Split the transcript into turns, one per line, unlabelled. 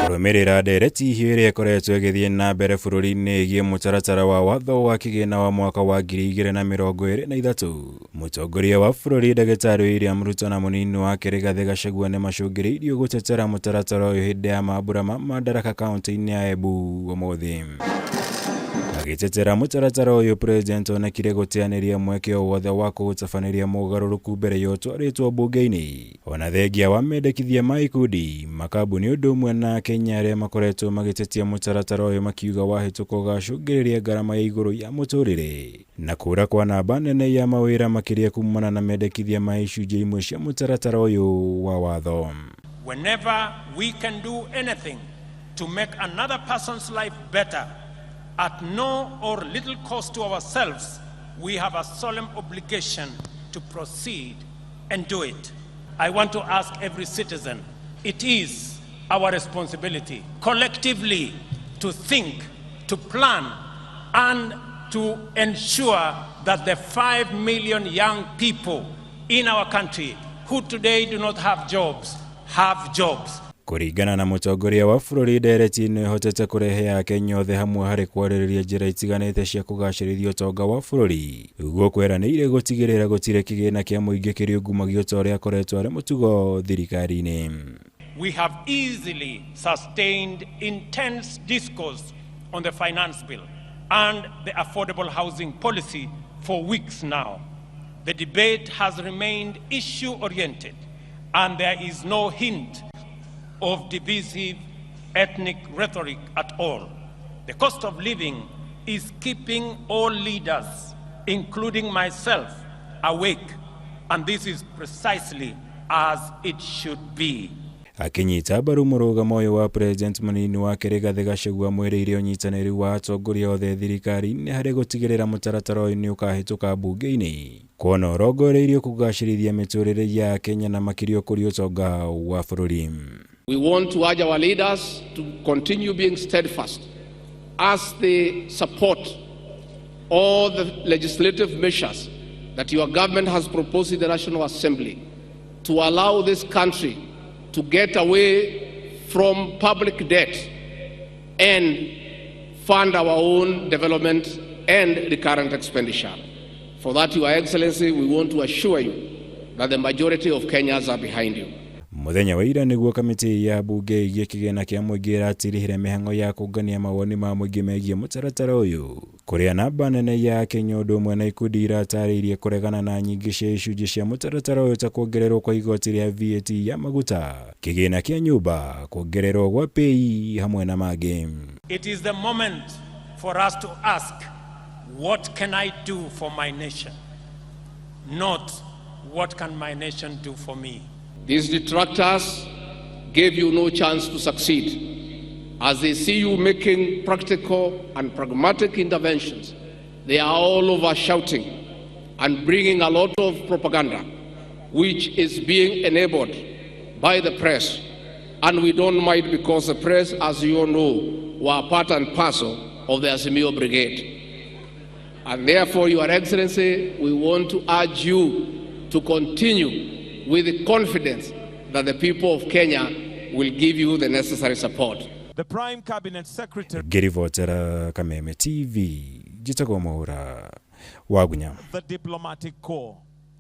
Kurumirira ndereti iria ikoretwo igithie na mbere bururi-ini igie mutaratara wa watho wa kigina wa mwaka wa 2023. Mutongoria wa bururi Ndagĩtarĩ William Ruto na munini wake Rigathĩ Gachagua ni macũngĩrĩirio gutetera mutaratara uyu hindi ya mambura ma Madaraka kaunti-ini ya Embu umuthi. Agitetera mutaratara uyu, President onekire gutianiria mweke wothe wa gũtabaniria mogarũrũku mbere ya ũtwarĩtwo mbunge-ini. Ona thengia wa mendekithia ma IKUNDI, makambuni ũndũ ũmwe na Kenya arĩa makoretwo magĩtetia mutaratara uyu makiuga wahĩtũka ũgacũngĩrĩria ngarama ya igũrũ ya mũtũrĩre na kũra kwa namba nene ya mawĩra makĩria kumana na mendekithia ma icunjĩ imwe cia mutaratara uyu wa watho.
Whenever we can do anything to make another person's life better at no or little cost to ourselves, we have a solemn obligation to proceed and do it. I want to ask every citizen, it is our responsibility collectively to think, to plan, and to ensure that the 5 million young people in our country who today do not have jobs, have jobs.
Kuringana na mutongoria wa bururi, ndereti no ihotete kurehe Akenya othe hamwe hari kwarĩrĩria njĩra itiganĩte cia kũgacĩrithia ũtonga wa bururi. Uguo kweranĩire gũtigĩrĩra gũtirĩ kĩgĩna kĩa mũingĩ kĩrĩungumagio ta ũrĩa akoretwo arĩ mũtugo thirikari-inĩ.
We have easily sustained intense discourse on the finance bill and the affordable housing policy for weeks now. The debate has remained issue-oriented, and there is no hint of divisive ethnic rhetoric at all. The cost of living is keeping all leaders, including myself, awake, and this is precisely as it should be.
Akinyita mbaru mũrũgamo ũyũ wa President munini wake Rigathĩ Gachagua mwĩrĩire ũnyitanĩri wa atongoria othe thirikari-inĩ harĩ gũtigĩrĩra mũtaratara ũyũ nĩ ũkahĩtũka mbunge-inĩ, kuona ũrongoreirio kũgacĩrithia mĩtũrĩre ya Kenya na makĩria ũkũria ũtonga wa bũrũri.
We want to urge our leaders to continue being steadfast as they support all the legislative measures that your government has proposed in the National Assembly to allow this country to get away from public debt and fund our own development and recurrent expenditure. For that, Your Excellency, we want to assure you that the majority of Kenyans are behind you.
Muthenya wa ira niguo kamiti ya bunge igie kigina kia muingi iratirihire mihango ya kungania mawoni ma muingi megie mutaratara uyu, kuria namba nene ya Kenya ũndũ ũmwe na IKUNDI iratariirie kuregana na nyingi cia icunjĩ cia mutaratara uyu ta kuongererwo kwa igoti ria VAT ya maguta, kigina kia nyumba, kuongererwo gwa pay hamwe na mangĩ.
It is the moment for us to ask, what can I do for my nation? Not what can my nation do for me?
These detractors gave you no chance to succeed. As they see you making practical and pragmatic interventions, they are all over shouting and bringing a lot of propaganda, which is being enabled by the press. And we don't mind, because the press, as you all know, were part and parcel of the Azimio Brigade. And therefore, Your Excellency, we want to urge you to continue with the confidence that the people of Kenya will give you the necessary support.
The Prime Cabinet Secretary
Gerivotera Kameme TV, Jitagomora Wagunya.
The Diplomatic Corps.